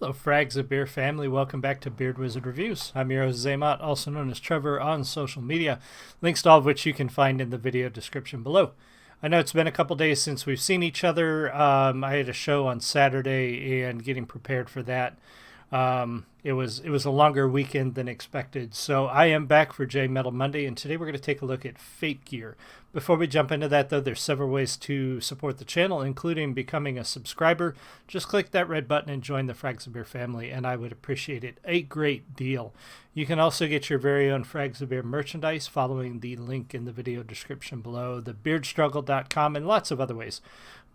Hello, Frags of Beer family. Welcome back to Beard Wizard Reviews. I'm your host, Zaymot, also known as Trevor on social media. Links to all of which you can find in the video description below. I know it's been a couple days since we've seen each other. I had a show on Saturday and getting prepared for that. It was a longer weekend than expected. So I am back for J Metal Monday, and today we're going to take a look at Fate Gear. Before we jump into that, though, there's several ways to support the channel, including becoming a subscriber. Just click that red button and join the Frags of Beer family, and I would appreciate it a great deal. You can also get your very own Frags of Beer merchandise following the link in the video description below, thebeardstruggle.com, and lots of other ways.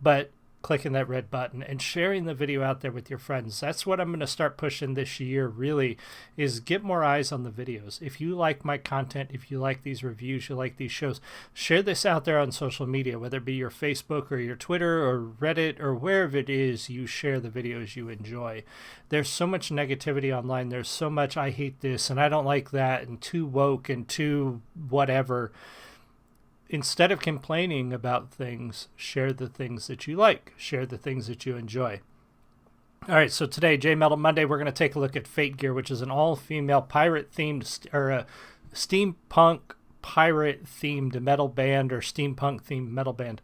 But clicking that red button and sharing the video out there with your friends. That's what I'm going to start pushing this year, really, is get more eyes on the videos. If you like my content, if you like these reviews, you like these shows, share this out there on social media, whether it be your Facebook or your Twitter or Reddit or wherever it is you share the videos you enjoy. There's so much negativity online. There's so much I hate this and I don't like that and too woke and too whatever. Instead of complaining about things, share the things that you like. Share the things that you enjoy. All right, so today, J Metal Monday, we're going to take a look at Fate Gear, which is an all-female pirate-themed, or a steampunk pirate-themed metal band, or steampunk-themed metal band.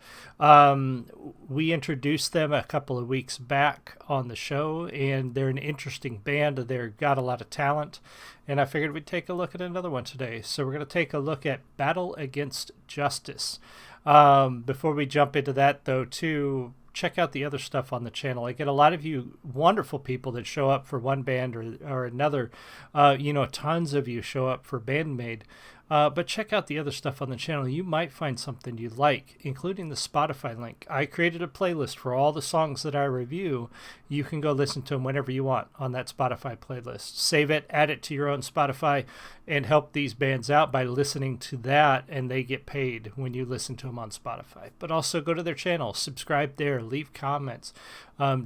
We introduced them a couple of weeks back on the show, and they're an interesting band. They've got a lot of talent, and I figured we'd take a look at another one today. So we're going to take a look at Battle Against Justice. Before we jump into that, though, too, check out the other stuff on the channel. I get a lot of you wonderful people that show up for one band or another. Tons of you show up for BandMade. But check out the other stuff on the channel. You might find something you like, including the Spotify link. I created a playlist for all the songs that I review. You can go listen to them whenever you want on that Spotify playlist. Save it, add it to your own Spotify, and help these bands out by listening to that, and they get paid when you listen to them on Spotify. But also go to their channel, subscribe there, leave comments,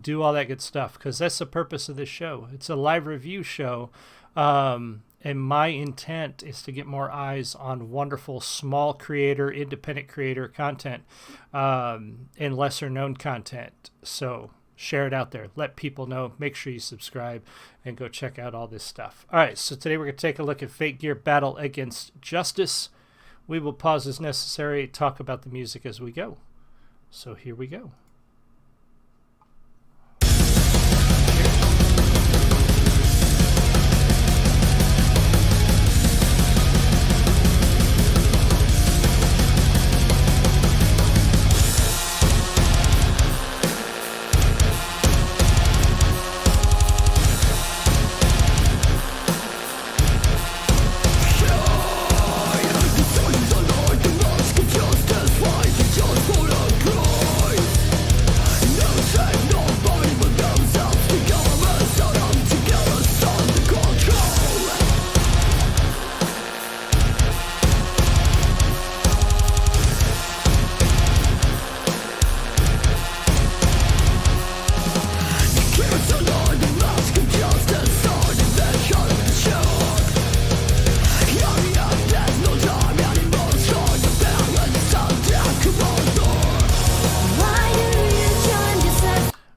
do all that good stuff, because that's the purpose of this show. It's a live review show. And my intent is to get more eyes on wonderful small creator, independent creator content, and lesser known content. So share it out there. Let people know. Make sure you subscribe and go check out all this stuff. All right, so today we're going to take a look at Fate Gear Battle Against Justice. We will pause as necessary, talk about the music as we go. So here we go.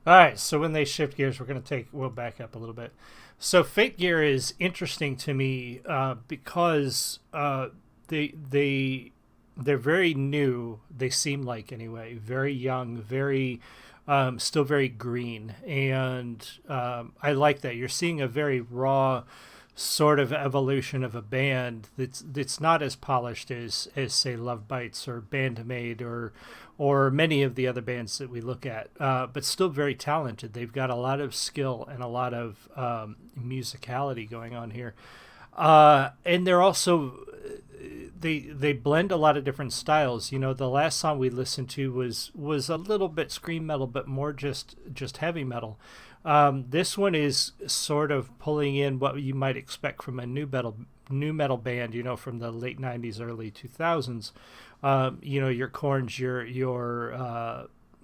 All right, so when they shift gears, we'll back up a little bit. So Fate Gear is interesting to me because they're very new. They seem like, anyway, very young, very still very green, and I like that. You're seeing a very raw sort of evolution of a band that's not as polished as say Love Bites or BandMade or many of the other bands that we look at, but still very talented. They've got a lot of skill and a lot of musicality going on here, and they're also they blend a lot of different styles. You know, the last song we listened to was a little bit scream metal, but more just heavy metal. This one is sort of pulling in what you might expect from a new metal band, from the late 90s, early 2000s. Your Korns,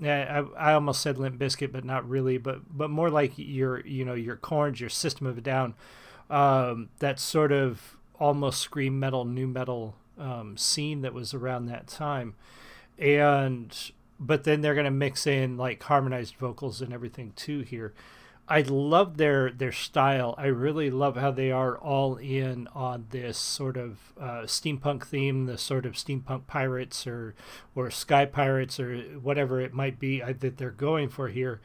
I almost said Limp Bizkit, but not really, but more like your Korns, your System of a Down, that sort of almost scream metal, new metal scene that was around that time. But then they're going to mix in like harmonized vocals and everything too here. I love their style. I really love how they are all in on this sort of steampunk theme, the sort of steampunk pirates or sky pirates or whatever it might be that they're going for here.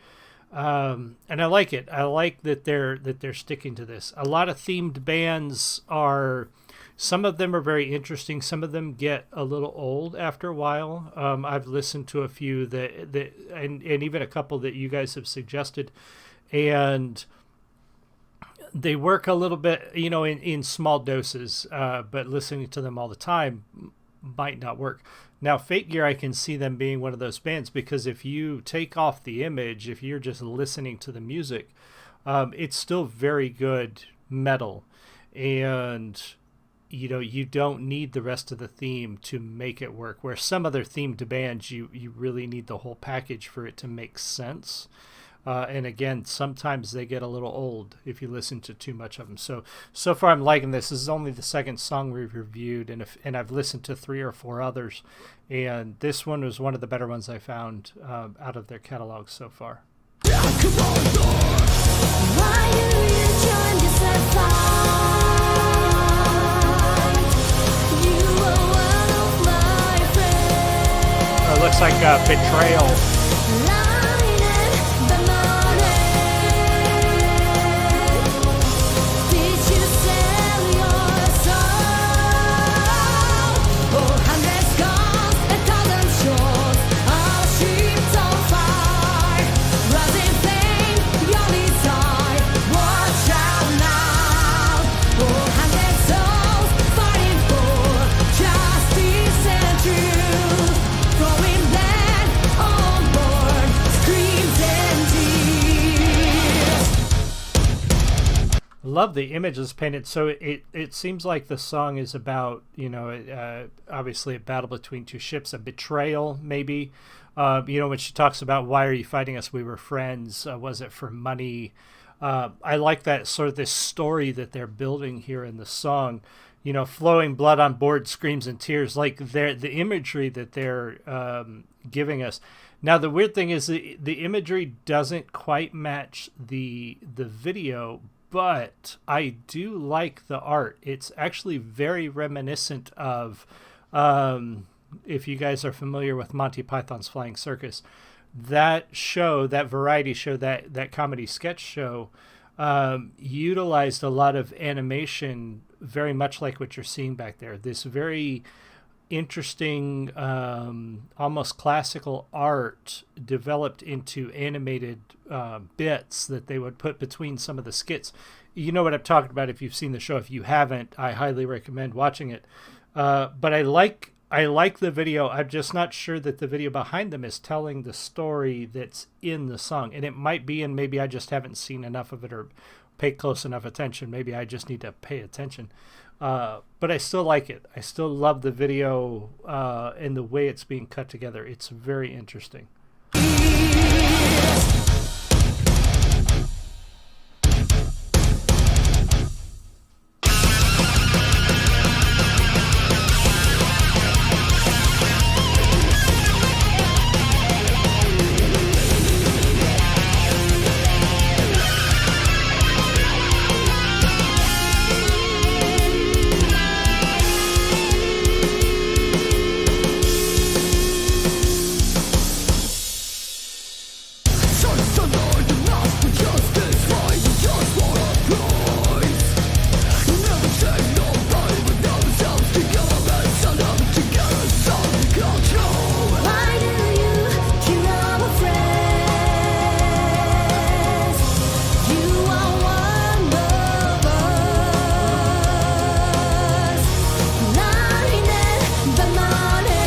And I like it. I like that they're sticking to this. A lot of themed bands are. Some of them are very interesting. Some of them get a little old after a while. I've listened to a few and even a couple that you guys have suggested, and they work a little bit, in small doses. But listening to them all the time might not work. Now, Fate Gear, I can see them being one of those bands because if you take off the image, if you're just listening to the music, it's still very good metal, and you don't need the rest of the theme to make it work. Where some other themed bands, you really need the whole package for it to make sense. And again, sometimes they get a little old if you listen to too much of them. So far, I'm liking this. This is only the second song we've reviewed, and I've listened to 3 or 4 others, and this one was one of the better ones I found out of their catalog so far. Why do you join this fight? You are one of my friends. It looks like Betrayal. Blinded by money. Did you sell your soul? 400 scars, 1,000 shores, our ships on fire. Rising flame, your desire. Watch out now. 400 souls fighting for justice and truth. Throwing blood on board, screams and tears. Love the images painted. So it seems like the song is about, obviously a battle between two ships, a betrayal maybe. When she talks about, why are you fighting us? We were friends. Was it for money? I like that sort of this story that they're building here in the song. Flowing blood on board, screams and tears, like the imagery that they're giving us. Now, the weird thing is the imagery doesn't quite match the video, but I do like the art. It's actually very reminiscent of, if you guys are familiar with Monty Python's Flying Circus, that show, that variety show, that comedy sketch show, utilized a lot of animation, very much like what you're seeing back there. This very interesting, almost classical art developed into animated bits that they would put between some of the skits. You know what I'm talking about if you've seen the show. If you haven't, I highly recommend watching it. But I like the video. I'm just not sure that the video behind them is telling the story that's in the song. And it might be, and maybe I just haven't seen enough of it or paid close enough attention. Maybe I just need to pay attention. But I still like it. I still love the video and the way it's being cut together. It's very interesting. Why do you kill our friends? You are one of us. Blinded by money.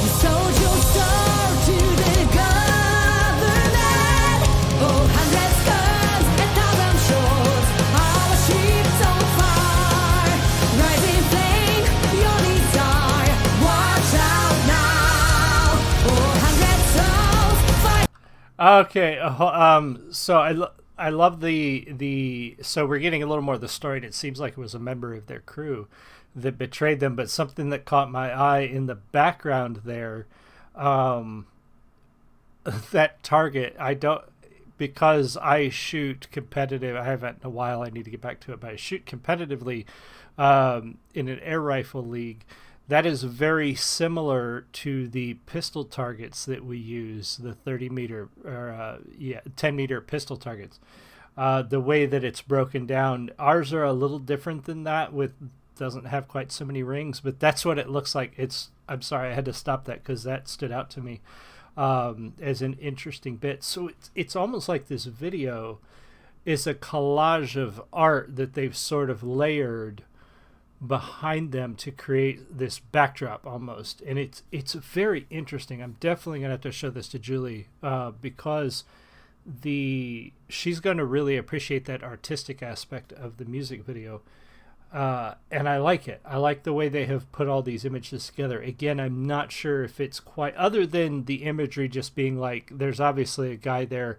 You sold your soul to the government. 400 scars, 1,000 shores, our ships on fire. Rising flame, your desire. Watch out now. 400 souls fight. Okay, so I love the so we're getting a little more of the story, and it seems like it was a member of their crew that betrayed them. But something that caught my eye in the background there, that target, I don't, because I shoot competitive. I haven't in a while. I need to get back to it, but I shoot competitively in an air rifle league. That is very similar to the pistol targets that we use, the 30 meter or 10 meter pistol targets. The way that it's broken down, ours are a little different than that. With doesn't have quite so many rings, but that's what it looks like. I'm sorry, I had to stop that because that stood out to me as an interesting bit. So it's almost like this video is a collage of art that they've sort of layered behind them to create this backdrop almost, and it's very interesting. I'm definitely gonna have to show this to Julie because she's going to really appreciate that artistic aspect of the music video. And I like it. I like the way they have put all these images together. Again, I'm not sure if it's quite, other than the imagery just being like, there's obviously a guy there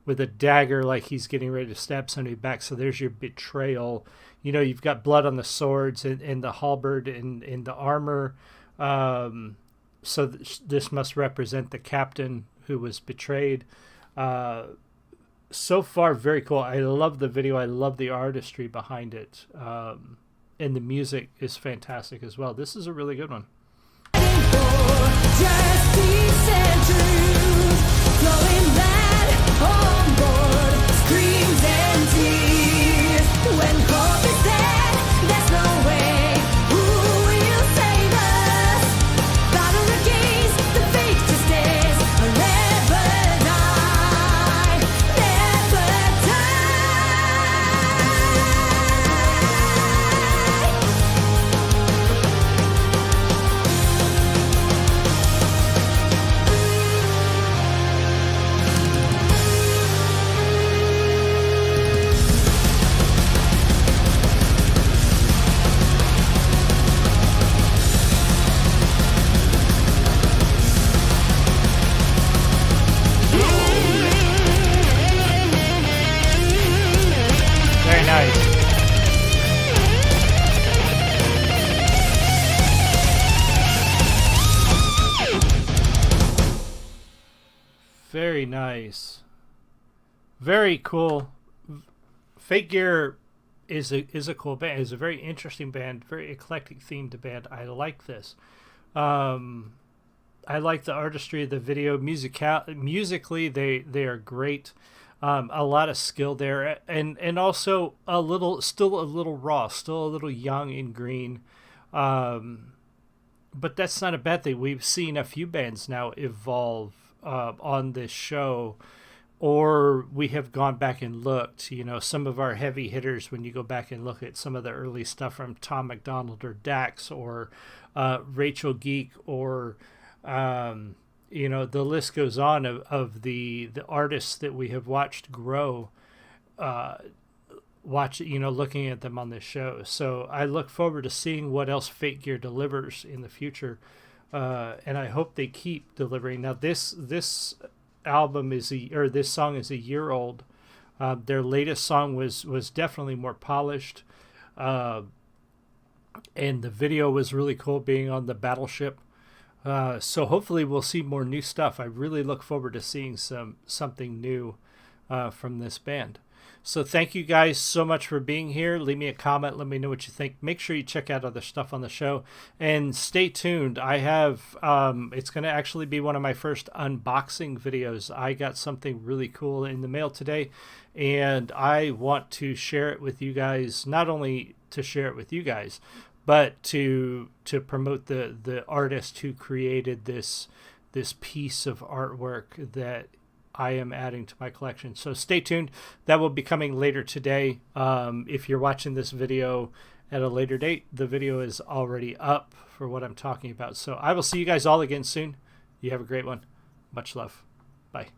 with a dagger, like he's getting ready to stab somebody back. So there's your betrayal. You know, you've got blood on the swords and the halberd and the armor. So this must represent the captain who was betrayed. So far, very cool. I love the video. I love the artistry behind it. And the music is fantastic as well. This is a really good one. Justice and truth, flowing back on board, screams and tears. When hope is dead, there's no way. Who will save us? Battle against the fate to stay. Never die, never die. Very nice. Very nice. Very cool. Fake Gear is a cool band. It's a very interesting band, very eclectic themed band. I like this. I like the artistry of the video. Musically, they are great. A lot of skill there, and also still a little raw, still a little young and green. But that's not a bad thing. We've seen a few bands now evolve on this show, or we have gone back and looked. You know, some of our heavy hitters, when you go back and look at some of the early stuff from Tom McDonald or Dax or Rachel Geek or you know, the list goes on of the artists that we have watched grow, looking at them on this show. So I look forward to seeing what else Fake Gear delivers in the future. And I hope they keep delivering. Now this album this song is a year old. Their latest song was definitely more polished. And the video was really cool, being on the battleship. So hopefully we'll see more new stuff. I really look forward to seeing something new from this band. So thank you guys so much for being here. Leave me a comment. Let me know what you think. Make sure you check out other stuff on the show. And stay tuned. I have, it's going to actually be one of my first unboxing videos. I got something really cool in the mail today, and I want to share it with you guys. Not only to share it with you guys, but to promote the artist who created this piece of artwork that I am adding to my collection. So stay tuned. That will be coming later today. If you're watching this video at a later date, the video is already up for what I'm talking about. So I will see you guys all again soon. You have a great one. Much love. Bye.